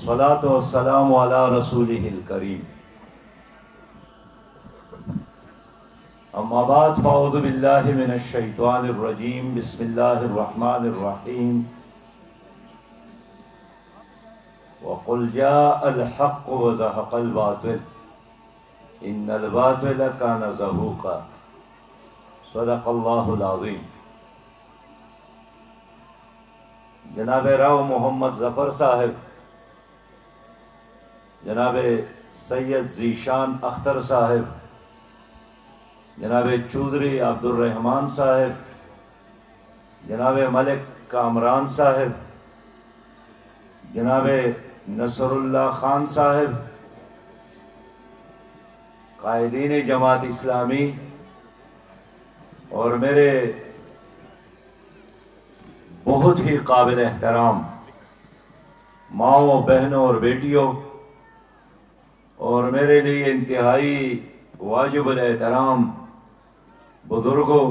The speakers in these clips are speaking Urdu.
والصلاة والسلام على رسوله الكريم أما بعد فأعوذ بالله من الشيطان الرجيم بسم الله الرحمن الرحيم وقل جاء الحق وزهق الباطل إن الباطل كان زهوقا صدق الله العظيم. جناب راؤ محمد ظفر صاحب، جناب سید ذیشان اختر صاحب، جناب چودھری عبد الرحمان صاحب، جناب ملک کامران صاحب، جناب نصر اللہ خان صاحب، قائدین جماعت اسلامی اور میرے بہت ہی قابل احترام ماؤں، بہنوں اور بیٹیوں، اور میرے لیے انتہائی واجب الاحترام بزرگوں،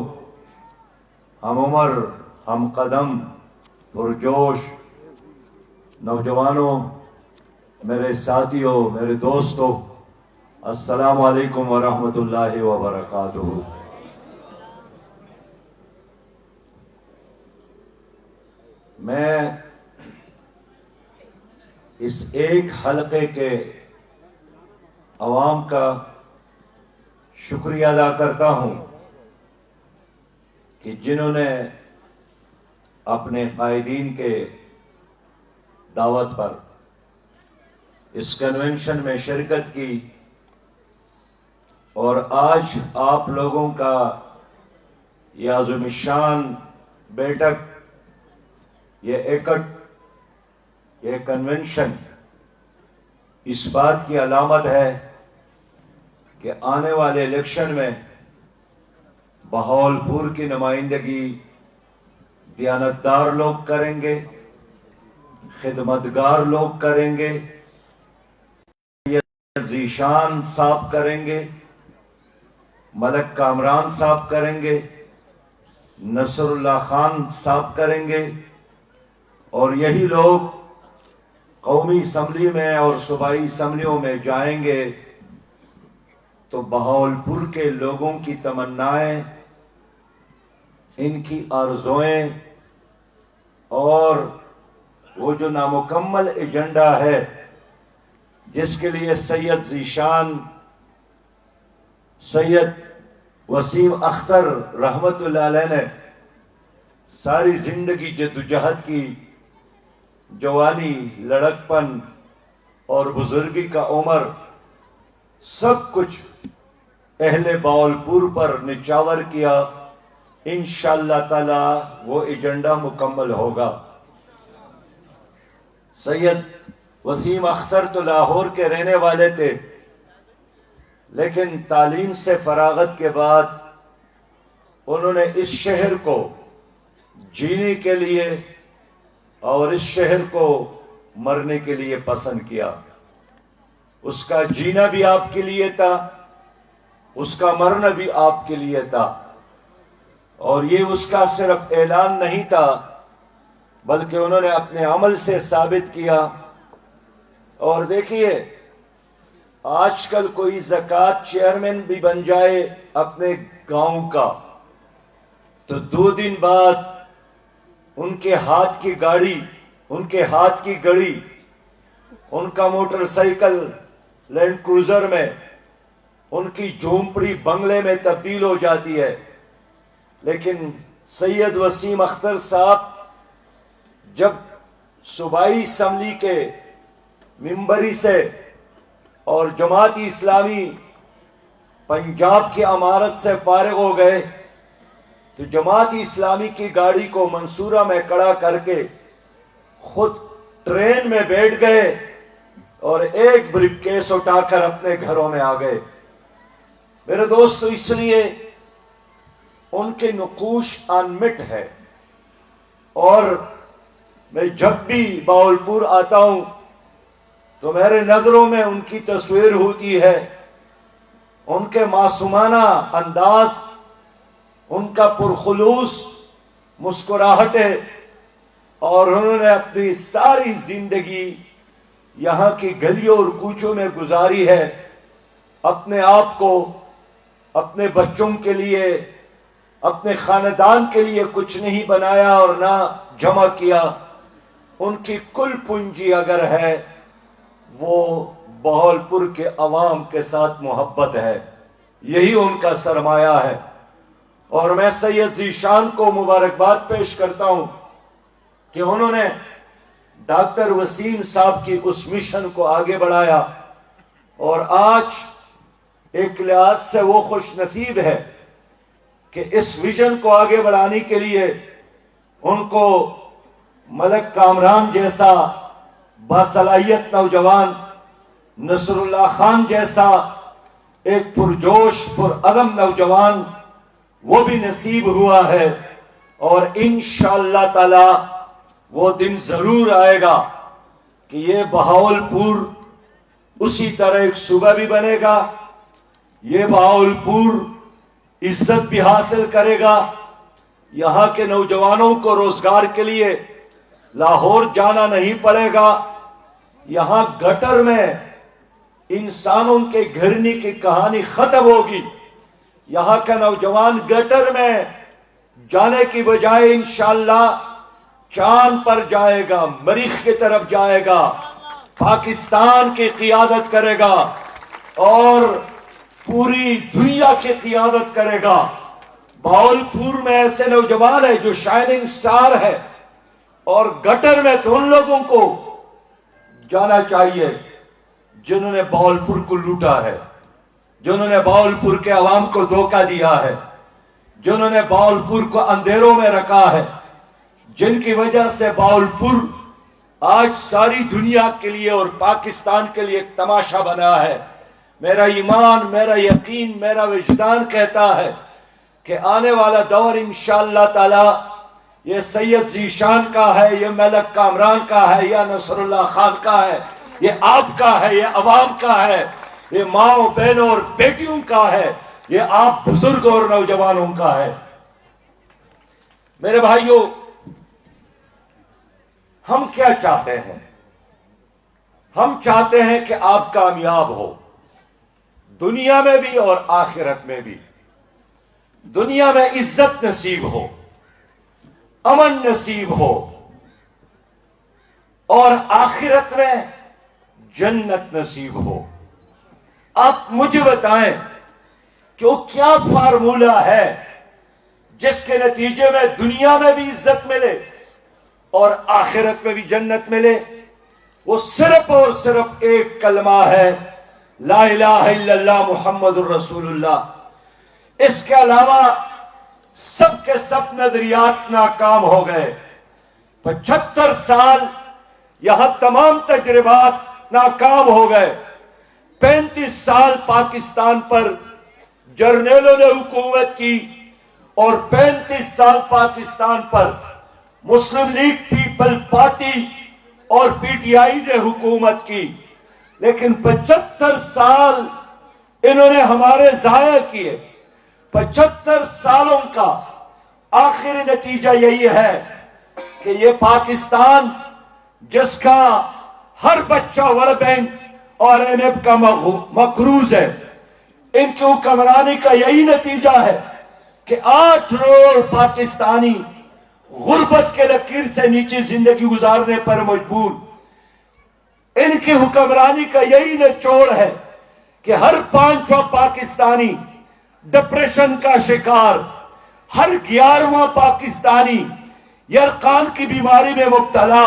ہم عمر، ہم قدم، پرجوش نوجوانوں، میرے ساتھیوں، میرے دوستوں، السلام علیکم ورحمۃ اللہ وبرکاتہ. میں اس ایک حلقے کے عوام کا شکریہ ادا کرتا ہوں کہ جنہوں نے اپنے قائدین کے دعوت پر اس کنونشن میں شرکت کی اور آج آپ لوگوں کا یہ عظیم الشان بیٹھک، یہ ایکٹ، یہ کنونشن اس بات کی علامت ہے کہ آنے والے الیکشن میں بہاولپور کی نمائندگی دیانتدار لوگ کریں گے، خدمتگار لوگ کریں گے، ذیشان صاحب کریں گے، ملک کامران صاحب کریں گے، نصر اللہ خان صاحب کریں گے، اور یہی لوگ قومی اسمبلی میں اور صوبائی اسمبلیوں میں جائیں گے تو بہاولپور کے لوگوں کی تمنائیں، ان کی آرزوئیں اور وہ جو نامکمل ایجنڈا ہے جس کے لیے سید ذیشان، سید وسیم اختر رحمت اللہ علیہ نے ساری زندگی جدوجہد کی، جوانی، لڑکپن اور بزرگی کا عمر سب کچھ اہل بہاولپور پر نچاور کیا. انشاءاللہ تعالی وہ ایجنڈا مکمل ہوگا. سید وسیم اختر تو لاہور کے رہنے والے تھے، لیکن تعلیم سے فراغت کے بعد انہوں نے اس شہر کو جینے کے لیے اور اس شہر کو مرنے کے لیے پسند کیا. اس کا جینا بھی آپ کے لیے تھا، اس کا مرنا بھی آپ کے لیے تھا، اور یہ اس کا صرف اعلان نہیں تھا بلکہ انہوں نے اپنے عمل سے ثابت کیا. اور دیکھیے، آج کل کوئی زکوٰۃ چیئرمین بھی بن جائے اپنے گاؤں کا تو 2 دن بعد ان کے ہاتھ کی گاڑی، ان کے ہاتھ کی گڑی، ان کا موٹر سائیکل لینڈ کروزر میں، ان کی جھونپڑی بنگلے میں تبدیل ہو جاتی ہے. لیکن سید وسیم اختر صاحب جب صوبائی اسمبلی کے ممبری سے اور جماعت اسلامی پنجاب کی امارت سے فارغ ہو گئے تو جماعت اسلامی کی گاڑی کو منصورہ میں کڑا کر کے خود ٹرین میں بیٹھ گئے اور ایک بریف کیس اٹھا کر اپنے گھروں میں آ گئے. میرے دوستو، اس لیے ان کے نقوش انمٹ ہے، اور میں جب بھی بہاولپور آتا ہوں تو میرے نظروں میں ان کی تصویر ہوتی ہے. ان کے معصومانہ انداز، ان کا پرخلوص مسکراہٹیں، اور انہوں نے اپنی ساری زندگی یہاں کی گلیوں اور کوچوں میں گزاری ہے، اپنے آپ کو، اپنے بچوں کے لیے، اپنے خاندان کے لیے کچھ نہیں بنایا اور نہ جمع کیا۔ ان کی کل پونجی اگر ہے وہ بہاولپور کے عوام کے ساتھ محبت ہے، یہی ان کا سرمایہ ہے۔ اور میں سید ذیشان کو مبارکباد پیش کرتا ہوں کہ انہوں نے ڈاکٹر وسیم صاحب کی اس مشن کو آگے بڑھایا، اور آج ایک لحاظ سے وہ خوش نصیب ہے کہ اس ویژن کو آگے بڑھانے کے لیے ان کو ملک کامران جیسا باصلاحیت نوجوان، نصر اللہ خان جیسا ایک پرجوش پرعزم نوجوان وہ بھی نصیب ہوا ہے۔ اور انشاءاللہ تعالی وہ دن ضرور آئے گا کہ یہ بہاولپور اسی طرح ایک صوبہ بھی بنے گا، یہ بہاولپور عزت بھی حاصل کرے گا، یہاں کے نوجوانوں کو روزگار کے لیے لاہور جانا نہیں پڑے گا، یہاں گٹر میں انسانوں کے گھرنے کی کہانی ختم ہوگی، یہاں کا نوجوان گٹر میں جانے کی بجائے انشاءاللہ چاند پر جائے گا، مریخ کی طرف جائے گا، پاکستان کی قیادت کرے گا اور پوری دنیا کی قیادت کرے گا۔ بہاولپور میں ایسے نوجوان ہے جو شائننگ سٹار ہے، اور گٹر میں تو ان لوگوں کو جانا چاہیے جنہوں نے بہاولپور کو لوٹا ہے، جنہوں نے بہاولپور کے عوام کو دھوکہ دیا ہے، جنہوں نے بہاولپور کو اندھیروں میں رکھا ہے، جن کی وجہ سے بہاولپور آج ساری دنیا کے لیے اور پاکستان کے لیے ایک تماشا بنا ہے۔ میرا ایمان، میرا یقین، میرا وجدان کہتا ہے کہ آنے والا دور انشاءاللہ تعالی یہ سید ذیشان کا ہے، یہ ملک کامران کا ہے، یا نصر اللہ خان کا ہے، یہ آپ کا ہے، یہ عوام کا ہے، یہ ماں بہنوں اور بیٹیوں کا ہے، یہ آپ بزرگ اور نوجوانوں کا ہے۔ میرے بھائیوں، ہم کیا چاہتے ہیں؟ ہم چاہتے ہیں کہ آپ کامیاب ہو، دنیا میں بھی اور آخرت میں بھی۔ دنیا میں عزت نصیب ہو، امن نصیب ہو، اور آخرت میں جنت نصیب ہو۔ آپ مجھے بتائیں کہ وہ کیا فارمولہ ہے جس کے نتیجے میں دنیا میں بھی عزت ملے اور آخرت میں بھی جنت ملے؟ وہ صرف اور صرف ایک کلمہ ہے، لا الہ الا اللہ محمد الرسول اللہ۔ اس کے علاوہ سب کے سب نظریات ناکام ہو گئے۔ 75 سال یہاں تمام تجربات ناکام ہو گئے۔ 35 سال پاکستان پر جرنیلوں نے حکومت کی، اور 35 سال پاکستان پر مسلم لیگ پیپل پارٹی اور پی ٹی آئی نے حکومت کی، لیکن 75 سال انہوں نے ہمارے ضائع کیے۔ 75 سالوں کا آخری نتیجہ یہی ہے کہ یہ پاکستان جس کا ہر بچہ ورلڈ بینک اور ایم ایف کا مقروض ہے، ان کی حکمرانی کا یہی نتیجہ ہے کہ 8 کروڑ پاکستانی غربت کے لکیر سے نیچے زندگی گزارنے پر مجبور۔ ان کی حکمرانی کا یہی نچوڑ ہے کہ ہر 5واں پاکستانی ڈپریشن کا شکار، ہر 11واں پاکستانی یرقان کی بیماری میں مبتلا،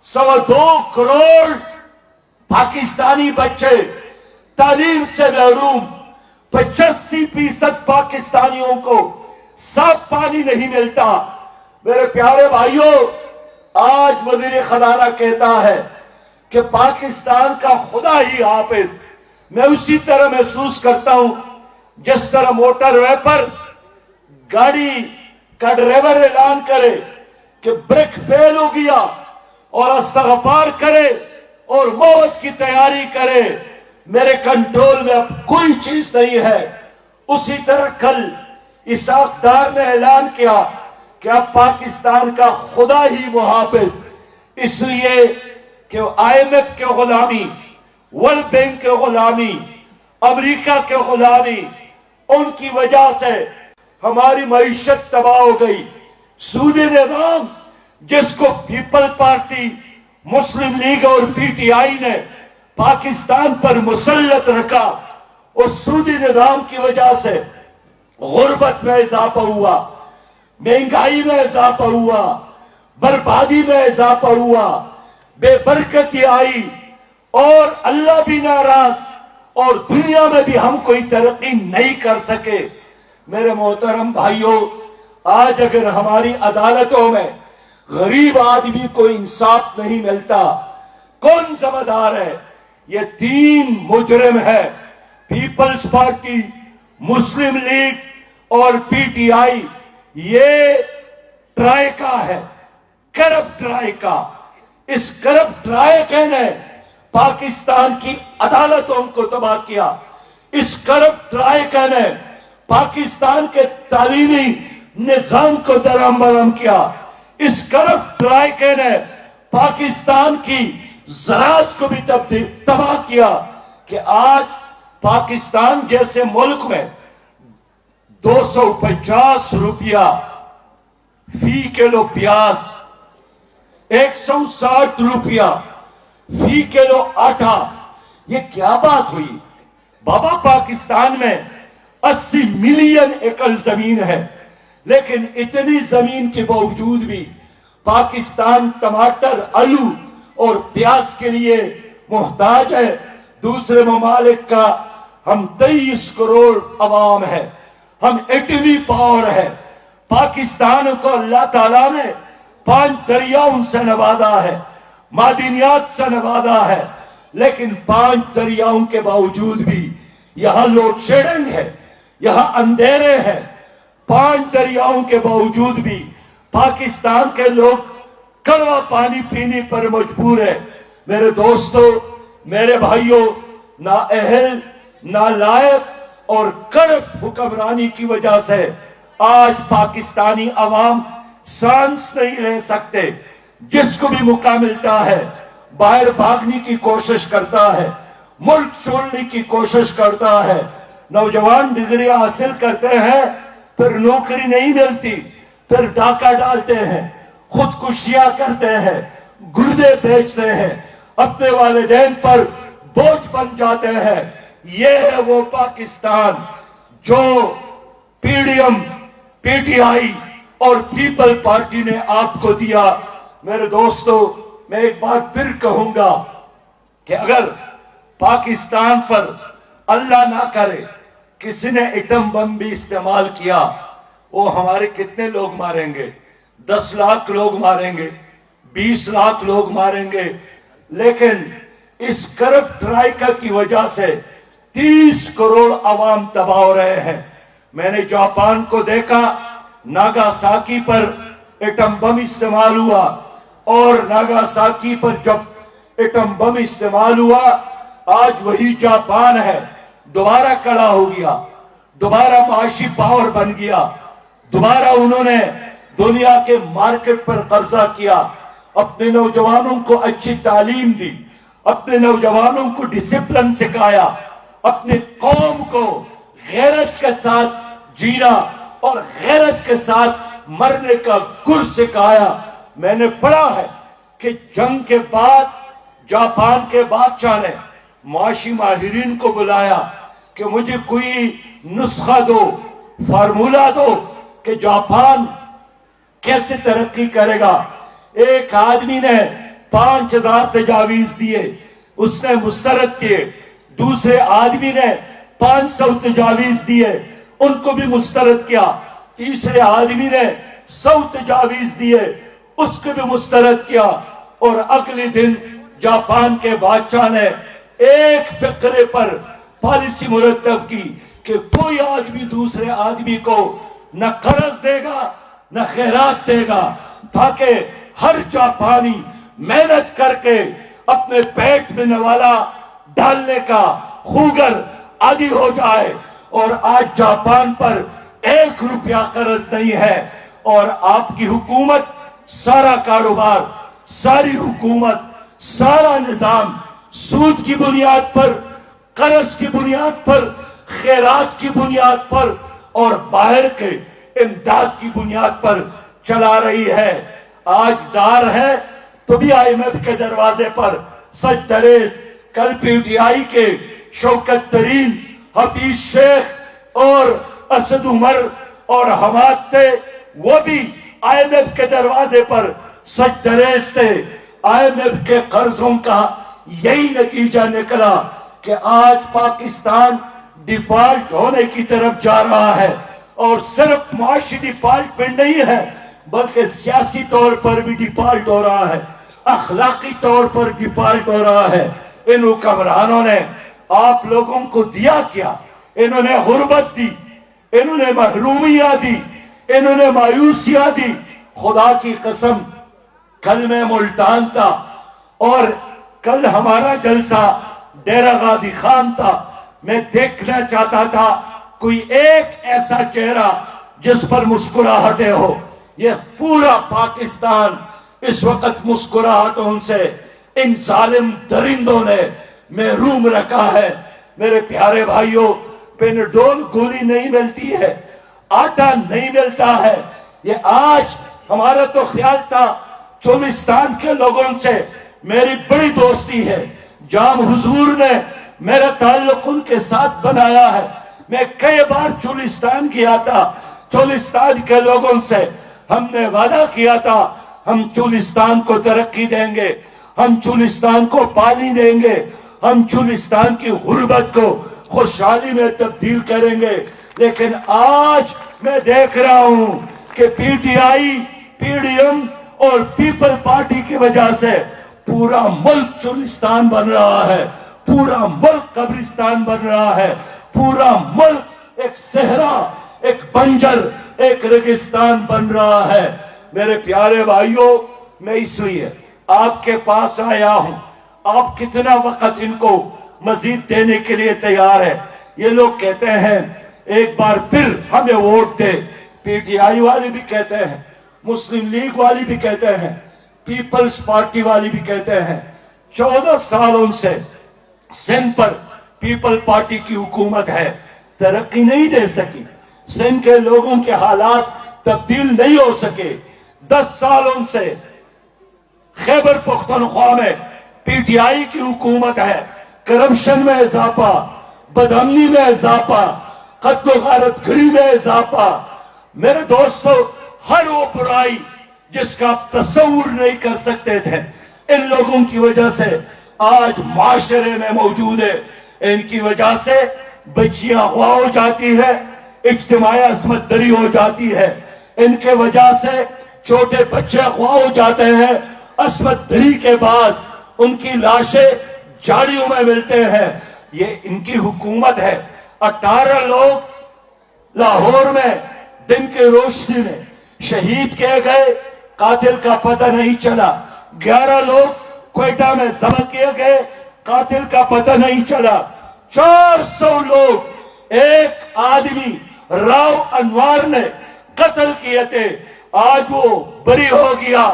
2.25 کروڑ پاکستانی بچے تعلیم سے محروم، 85% پاکستانیوں کو صاف پانی نہیں ملتا۔ میرے پیارے بھائیوں، آج وزیر خزانہ کہتا ہے کہ پاکستان کا خدا ہی حافظ۔ میں اسی طرح محسوس کرتا ہوں جس طرح موٹر وے پر گاڑی کا ڈرائیور اعلان کرے کہ بریک فیل ہو گیا اور استغفار کرے اور موت کی تیاری کرے، میرے کنٹرول میں اب کوئی چیز نہیں ہے۔ اسی طرح کل اسحاق ڈار نے اعلان کیا کہ اب پاکستان کا خدا ہی محافظ، اس لیے کہ IMF کے غلامی، ورلڈ بینک کے غلامی، امریکہ کے غلامی، ان کی وجہ سے ہماری معیشت تباہ ہو گئی۔ سودی نظام جس کو پیپل پارٹی، مسلم لیگ اور PTI نے پاکستان پر مسلط رکھا، اس سودی نظام کی وجہ سے غربت میں اضافہ ہوا، مہنگائی میں اضافہ ہوا، بربادی میں اضافہ ہوا، بے برکتی آئی، اور اللہ بھی ناراض، اور دنیا میں بھی ہم کوئی ترقی نہیں کر سکے۔ میرے محترم بھائیوں، آج اگر ہماری عدالتوں میں غریب آدمی کو انصاف نہیں ملتا، کون ذمہ دار ہے؟ یہ تین مجرم ہے، پیپلز پارٹی، مسلم لیگ اور PTI۔ یہ ٹرائیکا ہے، کرپٹ ٹرائیکا۔ اس کرپٹ ٹرائیکے نے پاکستان کی عدالتوں کو تباہ کیا۔ اس کرپٹ ٹرائیکے نے پاکستان کے تعلیمی نظام کو درہم برہم کیا۔ اس کرپٹ ٹرائیکے نے پاکستان کی زراعت کو بھی تباہ کیا، کہ آج پاکستان جیسے ملک میں 250 روپیہ فی کلو پیاز، 160 روپیہ فی کلو آٹا، یہ کیا بات ہوئی؟ بابا پاکستان میں 80 ملین ایکڑ زمین ہے، لیکن اتنی زمین کے باوجود بھی پاکستان ٹماٹر، آلو اور پیاز کے لیے محتاج ہے۔ دوسرے ممالک کا ہم 23 کروڑ عوام ہے، ہم ایٹمی پاور ہے۔ پاکستان کو اللہ تعالیٰ نے 5 دریاؤں سے نوازا ہے، معدنیات سے نوازا ہے، لیکن 5 دریاؤں کے باوجود بھی یہاں لوڈ شیڈنگ ہے، یہاں اندھیرے ہیں۔ 5 دریاؤں کے باوجود بھی پاکستان کے لوگ کڑوا پانی پینے پر مجبور ہے۔ میرے دوستو، میرے بھائیوں، نااہل، نالائق اور کرپٹ حکمرانی کی وجہ سے آج پاکستانی عوام سانس نہیں لے سکتے۔ جس کو بھی موقع ملتا ہے باہر بھاگنے کی کوشش کرتا ہے، ملک چھوڑنے کی کوشش کرتا ہے۔ نوجوان ڈگری حاصل کرتے ہیں، پھر نوکری نہیں ملتی، پھر ڈاکہ ڈالتے ہیں، خودکشیاں کرتے ہیں، گردے بیچتے ہیں، اپنے والدین پر بوجھ بن جاتے ہیں۔ یہ ہے وہ پاکستان جو PDM، PTI اور پیپل پارٹی نے آپ کو دیا۔ میرے دوستو، میں ایک بات پھر کہوں گا کہ اگر پاکستان پر اللہ نہ کرے کسی نے ایٹم بم بھی استعمال کیا، وہ ہمارے کتنے لوگ ماریں گے؟ 10 لاکھ لوگ ماریں گے، 20 لاکھ لوگ ماریں گے۔ لیکن اس کرپٹ ٹرائیکا کی وجہ سے 30 کروڑ عوام تباہ ہو رہے ہیں۔ میں نے جاپان کو دیکھا، ناگاساکی پر ایٹم بم استعمال ہوا، اور ناگاساکی پر جب ایٹم بم استعمال ہوا، آج وہی جاپان ہے، دوبارہ کڑا ہو گیا، دوبارہ معاشی پاور بن گیا، دوبارہ انہوں نے دنیا کے مارکیٹ پر قبضہ کیا، اپنے نوجوانوں کو اچھی تعلیم دی، اپنے نوجوانوں کو ڈسپلن سکھایا، اپنی قوم کو غیرت کے ساتھ جینا اور غیرت کے ساتھ مرنے کا گر سکھایا۔ میں نے پڑھا ہے کہ جنگ کے بعد جاپان کے بادشاہ نے معاشی ماہرین کو بلایا کہ مجھے کوئی نسخہ دو، فارمولہ دو کہ جاپان کیسے ترقی کرے گا۔ ایک آدمی نے 5000 تجاویز دیے، اس نے مسترد کیے۔ دوسرے آدمی نے 500 تجاویز دیے، ان کو بھی مسترد کیا۔ تیسرے آدمی نے 100 تجاویز دیے، اس کو بھی مسترد کیا۔ اور اگلے دن جاپان کے بادشاہ نے ایک فقرے پر پالیسی مرتب کی کہ کوئی آدمی دوسرے آدمی کو نہ قرض دے گا نہ خیرات دے گا، تاکہ ہر جاپانی محنت کر کے اپنے پیٹ میں نوالا ڈالنے کا خوگر عادی ہو جائے۔ اور آج جاپان پر 1 روپیہ قرض نہیں ہے، اور آپ کی حکومت، سارا کاروبار، ساری حکومت سارا نظام سود کی بنیاد پر، قرض کی بنیاد پر، خیرات کی بنیاد پر اور باہر کے امداد کی بنیاد پر چلا رہی ہے۔ آج دار ہے تو بھی IMF کے دروازے پر سچ دریز۔ کل PTI کے شوکت ترین، حفیظ شیخ اور اسد عمر اور حماد تھے، وہ بھی IMF کے دروازے پر سچ دریز تھے۔ IMF کے قرضوں کا یہی نتیجہ نکلا کہ آج پاکستان ڈیفالٹ ہونے کی طرف جا رہا ہے، اور صرف معاشی ڈیفالٹ پہ نہیں ہے بلکہ سیاسی طور پر بھی ڈیفالٹ ہو رہا ہے، اخلاقی طور پر ڈیفالٹ ہو رہا ہے۔ ان حکمرانوں نے آپ لوگوں کو دیا کیا؟ انہوں نے غربت دی، انہوں نے محرومیاں دی، انہوں نے مایوسیاں دی۔ خدا کی قسم، کل میں ملتان تھا اور کل ہمارا جلسہ ڈیرہ غازی خان تھا۔ میں دیکھنا چاہتا تھا کوئی ایک ایسا چہرہ جس پر مسکراہٹیں ہو۔ یہ پورا پاکستان اس وقت مسکراہٹوں سے ان ظالم درندوں نے محروم رکھا ہے۔ میرے پیارے بھائیوں، پینڈول گولی نہیں ملتی ہے، آٹا نہیں ملتا ہے۔ یہ آج ہمارا تو خیال تھا چولستان کے لوگوں سے میری بڑی دوستی ہے، جام حضور نے میرا تعلق ان کے ساتھ بنایا ہے۔ میں کئی بار چولستان گیا تھا، چولستان کے لوگوں سے ہم نے وعدہ کیا تھا ہم چولستان کو ترقی دیں گے، ہم چولستان کو پانی دیں گے، ہم چولستان کی غربت کو خوشحالی میں تبدیل کریں گے۔ لیکن آج میں دیکھ رہا ہوں کہ PTI، PDM اور پیپل پارٹی کی وجہ سے پورا ملک چولستان بن رہا ہے، پورا ملک قبرستان بن رہا ہے، پورا ملک ایک صحرا، ایک بنجر، ایک ریگستان بن رہا ہے۔ میرے پیارے بھائیوں، میں اس لیے آپ کے پاس آیا ہوں، آپ کتنا وقت ان کو مزید دینے کے لیے تیار ہے؟ یہ لوگ کہتے ہیں ایک بار پھر ہمیں ووٹ دے، PTI والے بھی کہتے ہیں، مسلم لیگ والی بھی کہتے ہیں، پیپلز پارٹی والی بھی کہتے ہیں۔ 14 سالوں سے سندھ پر پیپل پارٹی کی حکومت ہے، ترقی نہیں دے سکی، سندھ کے لوگوں کے حالات تبدیل نہیں ہو سکے۔ 10 سالوں سے خیبر پختونخوا میں PTI کی حکومت ہے، کرپشن میں اضافہ، بدامنی میں اضافہ، قتل و غارت گری میں اضافہ۔ میرے دوستو، ہر وہ برائی جس کا آپ تصور نہیں کر سکتے تھے ان لوگوں کی وجہ سے آج معاشرے میں موجود ہے۔ ان کی وجہ سے بچیاں اغوا ہو جاتی ہے، اجتماعی عصمت دری ہو جاتی ہے، ان کے وجہ سے چھوٹے بچے اغوا ہو جاتے ہیں، عصمت دری کے بعد ان کی لاشیں جھاڑیوں میں ملتے ہیں۔ یہ ان کی حکومت ہے۔ 18 لوگ لاہور میں دن کی روشنی میں شہید کیے گئے، قاتل کا پتہ نہیں چلا۔ 11 لوگ کوئٹہ میں ذبح کیے گئے، قاتل کا پتہ نہیں چلا۔ 400 لوگ ایک آدمی راو انوار نے قتل کیے تھے، آج وہ بری ہو گیا،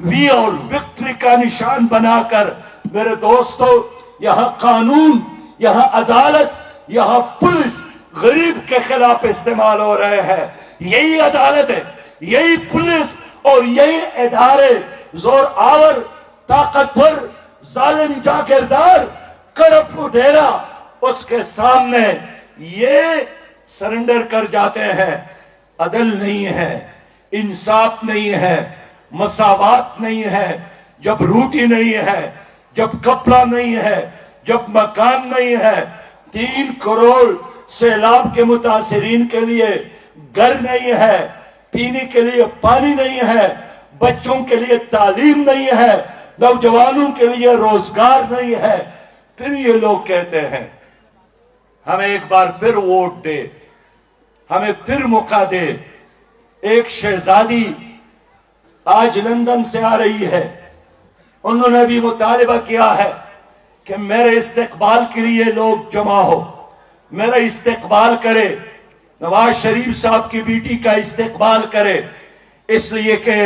وی اور وکٹری کا نشان بنا کر۔ میرے دوستو، یہاں قانون، یہاں عدالت، یہاں پولیس غریب کے خلاف استعمال ہو رہے ہیں۔ یہی عدالت ہے، یہی پولیس اور یہی ادارے زور آور، طاقتور، ظالم جاگیردار، کرپ ڈیرا اس کے سامنے یہ سرنڈر کر جاتے ہیں۔ عدل نہیں ہے، انصاف نہیں ہے، مساوات نہیں ہے۔ جب روٹی نہیں ہے، جب کپڑا نہیں ہے، جب مکان نہیں ہے، 3 کروڑ سیلاب کے متاثرین کے لیے گھر نہیں ہے، پینے کے لیے پانی نہیں ہے، بچوں کے لیے تعلیم نہیں ہے، نوجوانوں کے لیے روزگار نہیں ہے، پھر یہ لوگ کہتے ہیں ہمیں ایک بار پھر ووٹ دے، ہمیں پھر موقع دے۔ ایک شہزادی آج لندن سے آ رہی ہے، انہوں نے بھی مطالبہ کیا ہے کہ میرے استقبال کے لیے لوگ جمع ہو، میرا استقبال کرے، نواز شریف صاحب کی بیٹی کا استقبال کرے، اس لیے کہ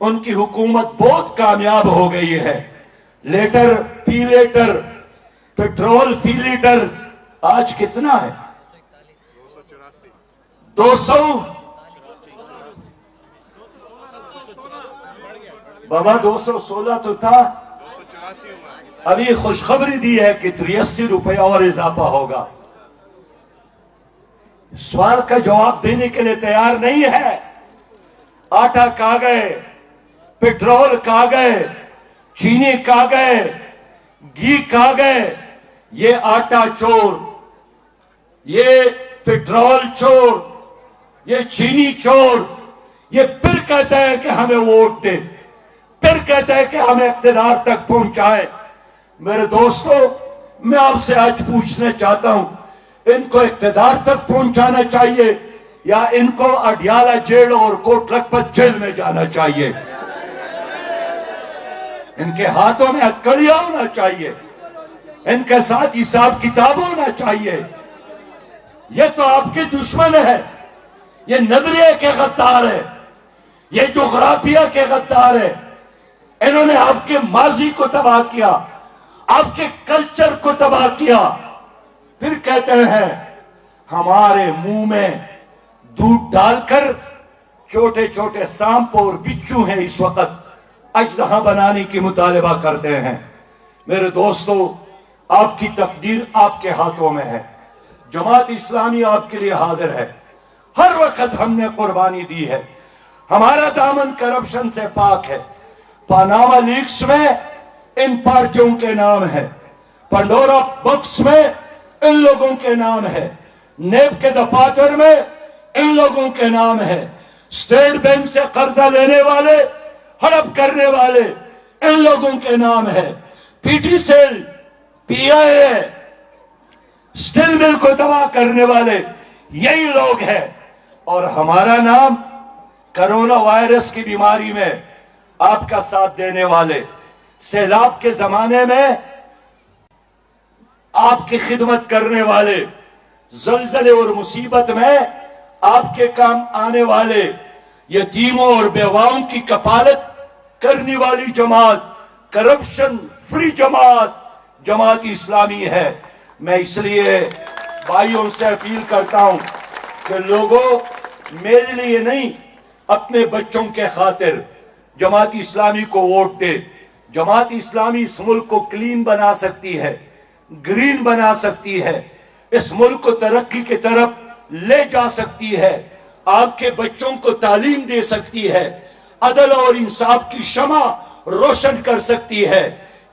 ان کی حکومت بہت کامیاب ہو گئی ہے۔ لیٹر فی لیٹر پیٹرول فی لیٹر آج کتنا ہے؟ 200 بابا 216 تو تھا، ابھی خوشخبری دی ہے کہ 83 روپے اور اضافہ ہوگا۔ سوال کا جواب دینے کے لیے تیار نہیں ہے۔ آٹا کہا گئے، پیٹرول کہا گئے، چینی کہا گئے، گھی کہا گئے۔ یہ آٹا چور، یہ پیٹرول چور، یہ چینی چور، یہ پھر کہتا ہے کہ ہمیں ووٹ دے، پھر کہتا ہے کہ ہمیں اقتدار تک پہنچائے۔ میرے دوستو، میں آپ سے آج پوچھنا چاہتا ہوں، ان کو اقتدار تک پہنچانا چاہیے یا ان کو اڈیالہ جیل اور کوٹ لکھپت جیل میں جانا چاہیے؟ ان کے ہاتھوں میں ہتھکڑیاں ہونا چاہیے، ان کے ساتھ حساب کتاب ہونا چاہیے۔ یہ تو آپ کے دشمن ہے، یہ نظریے کے غدار ہے، یہ جغرافیہ کے غدار ہے۔ انہوں نے آپ کے ماضی کو تباہ کیا، آپ کے کلچر کو تباہ کیا، پھر کہتے ہیں ہمارے منہ میں دودھ ڈال کر چھوٹے چھوٹے سانپ اور بچھو ہیں اس وقت اژدہا بنانے کی مطالبہ کرتے ہیں۔ میرے دوستو، آپ کی تقدیر آپ کے ہاتھوں میں ہے، جماعت اسلامی آپ کے لیے حاضر ہے۔ ہر وقت ہم نے قربانی دی ہے، ہمارا دامن کرپشن سے پاک ہے۔ پاناما لیکس میں ان پارٹیوں کے نام ہے، پنڈورا بکس میں ان لوگوں کے نام ہے، نیب کے دفاتر میں ان لوگوں کے نام ہے، اسٹیٹ بینک سے قرضہ لینے والے، ہڑپ کرنے والے ان لوگوں کے نام ہے، پی ٹی سیل، پی آئی اے، اسٹیل مل کو تباہ کرنے والے یہی لوگ ہیں۔ اور ہمارا نام کرونا وائرس کی بیماری میں آپ کا ساتھ دینے والے، سیلاب کے زمانے میں آپ کی خدمت کرنے والے، زلزلے اور مصیبت میں آپ کے کام آنے والے، یتیموں اور بیواؤں کی کفالت کرنے والی جماعت، کرپشن فری جماعت، جماعت اسلامی ہے۔ میں اس لیے بھائیوں سے اپیل کرتا ہوں کہ لوگوں، میرے لیے نہیں، اپنے بچوں کے خاطر جماعت اسلامی کو ووٹ دے۔ جماعت اسلامی اس ملک کو کلین بنا سکتی ہے، گرین بنا سکتی ہے، اس ملک کو ترقی کی طرف لے جا سکتی ہے، آپ کے بچوں کو تعلیم دے سکتی ہے، عدل اور انصاف کی شمع روشن کر سکتی ہے،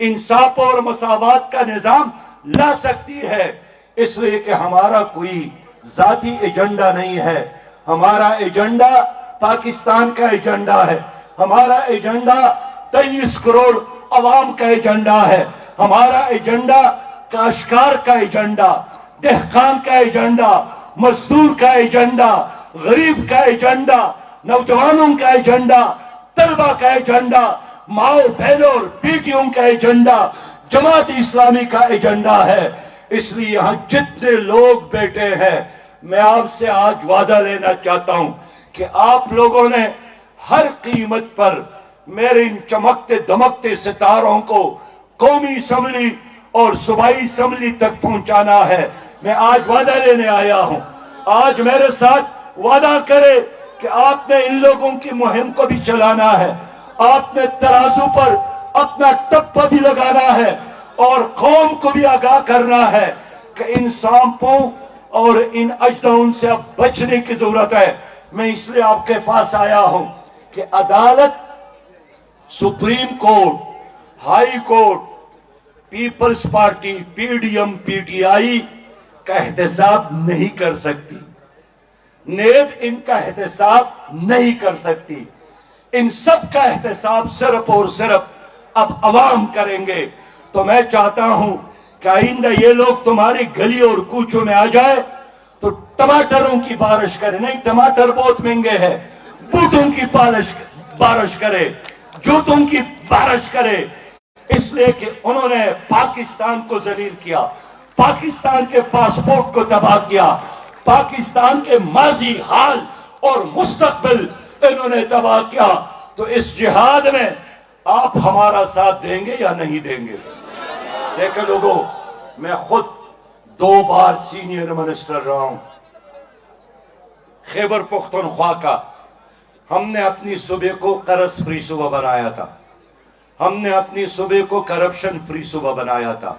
انصاف اور مساوات کا نظام لا سکتی ہے۔ اس لیے کہ ہمارا کوئی ذاتی ایجنڈا نہیں ہے، ہمارا ایجنڈا پاکستان کا ایجنڈا ہے، ہمارا ایجنڈا 23 کروڑ عوام کا ایجنڈا ہے، ہمارا ایجنڈا کاشتکار کا ایجنڈا، دہقان کا ایجنڈا، مزدور کا ایجنڈا، غریب کا ایجنڈا، نوجوانوں کا ایجنڈا، طلبہ کا ایجنڈا، ماؤں بہنوں اور بیٹیوں کا ایجنڈا جماعت اسلامی کا ایجنڈا ہے۔ اس لیے یہاں جتنے لوگ بیٹھے ہیں، میں آپ سے آج وعدہ لینا چاہتا ہوں کہ آپ لوگوں نے ہر قیمت پر میرے ان چمکتے دمکتے ستاروں کو قومی اسمبلی اور صوبائی اسمبلی تک پہنچانا ہے۔ میں آج وعدہ لینے آیا ہوں، آج میرے ساتھ وعدہ کرے کہ آپ نے ان لوگوں کی مہم کو بھی چلانا ہے، آپ نے ترازو پر اپنا ٹپا بھی لگانا ہے اور قوم کو بھی آگاہ کرنا ہے کہ ان سانپوں اور ان اژدہوں سے اب بچنے کی ضرورت ہے۔ میں اس لیے آپ کے پاس آیا ہوں کہ عدالت، Supreme Court, High Court, Peoples Party, P D M, P T I کا احتساب نہیں کر سکتی، نیب ان کا احتساب نہیں کر سکتی، ان سب کا احتساب صرف اور صرف اب عوام کریں گے۔ تو میں چاہتا ہوں کہ آئندہ یہ لوگ تمہاری گلی اور کوچوں میں آ جائے تو ٹماٹروں کی بارش کرے، نہیں ٹماٹر بہت مہنگے ہیں، بوٹوں کی بارش کرے، جوتوں کی بارش کرے، اس لیے کہ انہوں نے پاکستان کو ذلیل کیا، پاکستان کے پاسپورٹ کو تباہ کیا، پاکستان کے ماضی، حال اور مستقبل انہوں نے تباہ کیا۔ تو اس جہاد میں آپ ہمارا ساتھ دیں گے یا نہیں دیں گے؟ دیکھیں لوگوں، میں خود 2 بار سینئر منسٹر رہا ہوں خیبر پختونخوا کا۔ ہم نے اپنی صوبے کو قرض فری صوبہ بنایا تھا، ہم نے اپنی صوبے کو کرپشن فری صوبہ بنایا تھا۔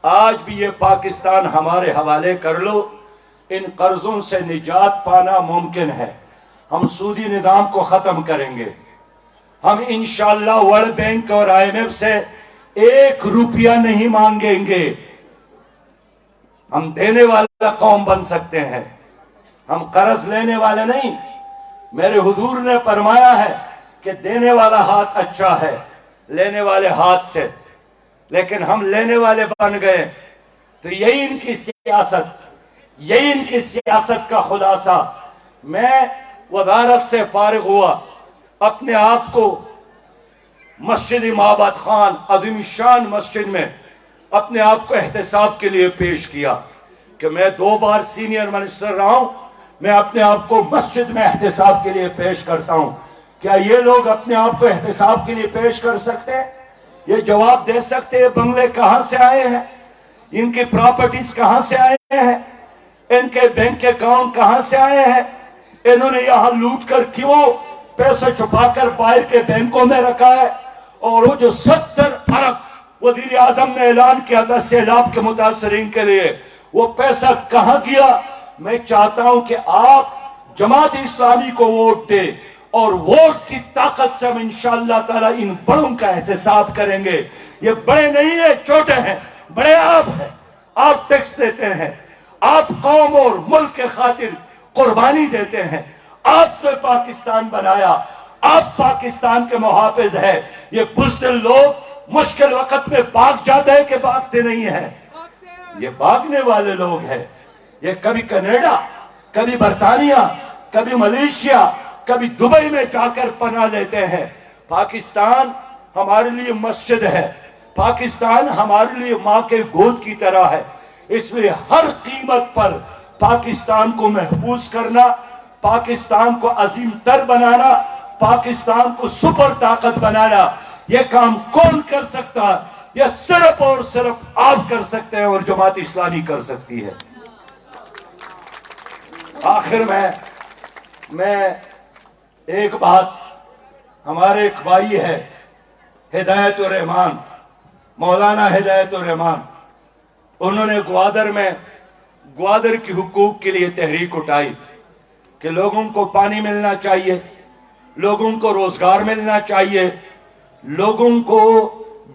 آج بھی یہ پاکستان ہمارے حوالے کر لو، ان قرضوں سے نجات پانا ممکن ہے۔ ہم سودی نظام کو ختم کریں گے، ہم انشاءاللہ ورلڈ بینک اور IMF سے 1 روپیہ نہیں مانگیں گے۔ ہم دینے والا قوم بن سکتے ہیں، ہم قرض لینے والے نہیں۔ میرے حضور نے فرمایا ہے کہ دینے والا ہاتھ اچھا ہے لینے والے ہاتھ سے، لیکن ہم لینے والے بن گئے۔ تو یہی ان کی سیاست، یہی ان کی سیاست کا خلاصہ۔ میں وزارت سے فارغ ہوا، اپنے آپ کو مسجد امامت خان عظیم شان مسجد میں اپنے آپ کو احتساب کے لیے پیش کیا کہ میں 2 بار سینئر منسٹر رہا ہوں، میں اپنے آپ کو مسجد میں احتساب کے لیے پیش کرتا ہوں۔ کیا یہ لوگ اپنے آپ کو احتساب کے لیے پیش کر سکتے ہیں؟ یہ جواب دے سکتے ہیں بنگلے کہاں سے آئے ہیں، ان کی پراپرٹیز کہاں سے آئے ہیں، ان کے بینک اکاؤنٹ کہاں سے آئے ہیں، انہوں نے یہاں لوٹ کر کیوں پیسے چھپا کر باہر کے بینکوں میں رکھا ہے؟ اور وہ جو 70 ارب وزیر اعظم نے اعلان کیا تھا سیلاب کے متاثرین کے لیے، وہ پیسہ کہاں گیا؟ میں چاہتا ہوں کہ آپ جماعت اسلامی کو ووٹ دیں، اور ووٹ کی طاقت سے ہم انشاءاللہ تعالی ان بڑوں کا احتساب کریں گے۔ یہ بڑے نہیں ہیں، چھوٹے ہیں، بڑے آپ ہیں۔ آپ ٹیکس دیتے ہیں، آپ قوم اور ملک کے خاطر قربانی دیتے ہیں۔ آپ نے پاکستان بنایا، آپ پاکستان کے محافظ ہیں۔ یہ بزدل لوگ مشکل وقت میں بھاگ جاتے ہیں کہ بھاگتے نہیں ہیں؟ یہ بھاگنے والے لوگ ہیں۔ یہ کبھی کینیڈا، کبھی برطانیہ، کبھی ملیشیا، کبھی دبئی میں جا کر پناہ لیتے ہیں۔ پاکستان ہمارے لیے مسجد ہے، پاکستان ہمارے لیے ماں کے گود کی طرح ہے۔ اس لیے ہر قیمت پر پاکستان کو محفوظ کرنا، پاکستان کو عظیم تر بنانا، پاکستان کو سپر طاقت بنانا، یہ کام کون کر سکتا ہے؟ یہ صرف اور صرف آپ کر سکتے ہیں اور جماعت اسلامی کر سکتی ہے۔ آخر میں ایک بات، ہمارے ایک بھائی ہے ہدایت الرحمان، مولانا ہدایت الرحمان، انہوں نے گوادر کی حقوق کے لیے تحریک اٹھائی کہ لوگوں کو پانی ملنا چاہیے، لوگوں کو روزگار ملنا چاہیے، لوگوں کو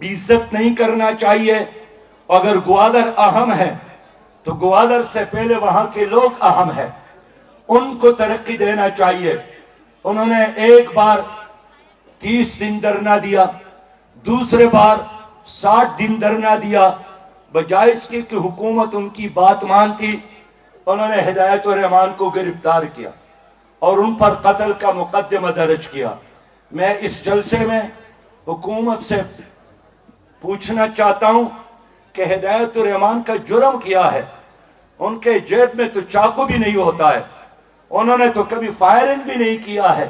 بے عزت نہیں کرنا چاہیے۔ اگر گوادر اہم ہے تو گوادر سے پہلے وہاں کے لوگ اہم ہیں، ان کو ترقی دینا چاہیے۔ انہوں نے ایک بار 30 دن دھرنا دیا، دوسرے بار 60 دن دھرنا دیا، بجائے اس کے کہ حکومت ان کی بات مانتی، انہوں نے ہدایت الرحمان کو گرفتار کیا اور ان پر قتل کا مقدمہ درج کیا۔ میں اس جلسے میں حکومت سے پوچھنا چاہتا ہوں کہ ہدایت الرحمان کا جرم کیا ہے؟ ان کے جیب میں تو چاقو بھی نہیں ہوتا ہے، انہوں نے تو کبھی فائرنگ بھی نہیں کیا ہے،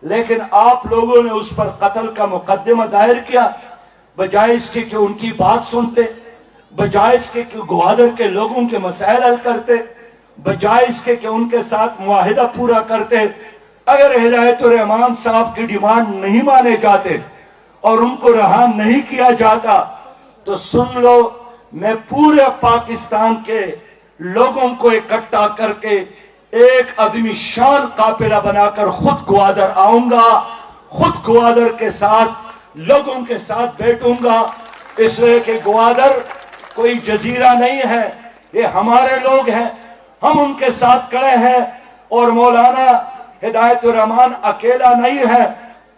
لیکن آپ لوگوں نے اس پر قتل کا مقدمہ دائر کیا، بجائے اس کے کہ ان کی بات سنتے، بجائے اس کے کہ گوادر کے لوگوں کے مسائل حل کرتے، بجائے اس کے کہ ان کے ساتھ معاہدہ پورا کرتے۔ اگر ہدایت الرحمان صاحب کی ڈیمانڈ نہیں مانے جاتے اور ان کو رہا نہیں کیا جاتا تو سن لو، میں پورے پاکستان کے لوگوں کو اکٹھا کر کے ایک عظیم شان قافلہ بنا کر خود گوادر آؤں گا، خود گوادر کے ساتھ لوگوں کے ساتھ بیٹھوں گا، اس لیے کہ گوادر کوئی جزیرہ نہیں ہے، یہ ہمارے لوگ ہیں، ہم ان کے ساتھ کھڑے ہیں۔ اور مولانا ہدایت الرحمان اکیلا نہیں ہے،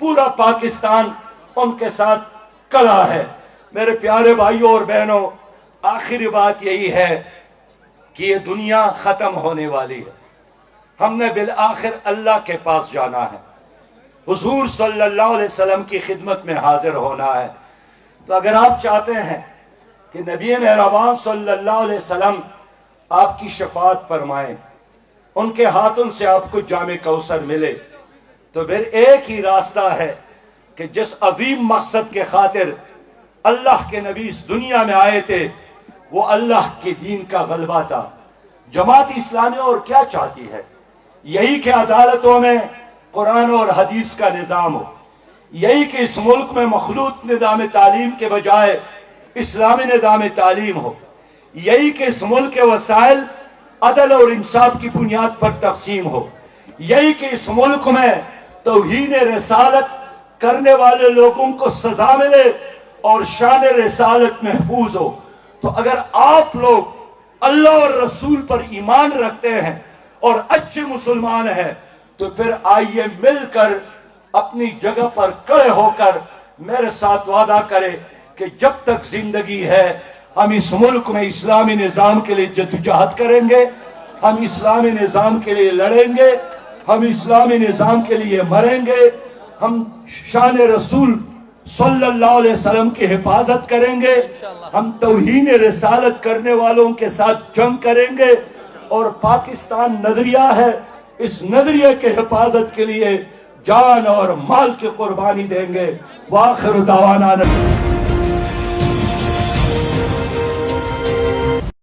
پورا پاکستان ان کے ساتھ کھڑا ہے۔ میرے پیارے بھائیوں اور بہنوں، آخری بات یہی ہے کہ یہ دنیا ختم ہونے والی ہے، ہم نے بالآخر اللہ کے پاس جانا ہے، حضور صلی اللہ علیہ وسلم کی خدمت میں حاضر ہونا ہے۔ تو اگر آپ چاہتے ہیں کہ نبی مہربان صلی اللہ علیہ وسلم آپ کی شفاعت فرمائیں، ان کے ہاتھوں سے آپ کو جام کوثر ملے، تو پھر ایک ہی راستہ ہے، کہ جس عظیم مقصد کے خاطر اللہ کے نبی اس دنیا میں آئے تھے وہ اللہ کے دین کا غلبہ تھا۔ جماعت اسلامی اور کیا چاہتی ہے؟ یہی کہ عدالتوں میں قرآن اور حدیث کا نظام ہو، یہی کہ اس ملک میں مخلوط نظام تعلیم کے بجائے اسلامی نظام تعلیم ہو، یہی کہ اس ملک کے وسائل عدل اور انصاف کی بنیاد پر تقسیم ہو، یہی کہ اس ملک میں توہین رسالت کرنے والے لوگوں کو سزا ملے اور شان رسالت محفوظ ہو۔ تو اگر آپ لوگ اللہ اور رسول پر ایمان رکھتے ہیں اور اچھے مسلمان ہیں تو پھر آئیے مل کر اپنی جگہ پر کھڑے ہو کر میرے ساتھ وعدہ کرے کہ جب تک زندگی ہے ہم اس ملک میں اسلامی نظام کے لیے جدوجہد کریں گے، ہم اسلامی نظام کے لیے لڑیں گے، ہم اسلامی نظام کے لیے مریں گے، ہم شان رسول صلی اللہ علیہ وسلم کی حفاظت کریں گے، ہم توہین رسالت کرنے والوں کے ساتھ جنگ کریں گے، اور پاکستان نظریہ ہے، اس نظریے کے حفاظت کے لیے جان اور مال کی قربانی دیں گے۔ وآخر دعوانا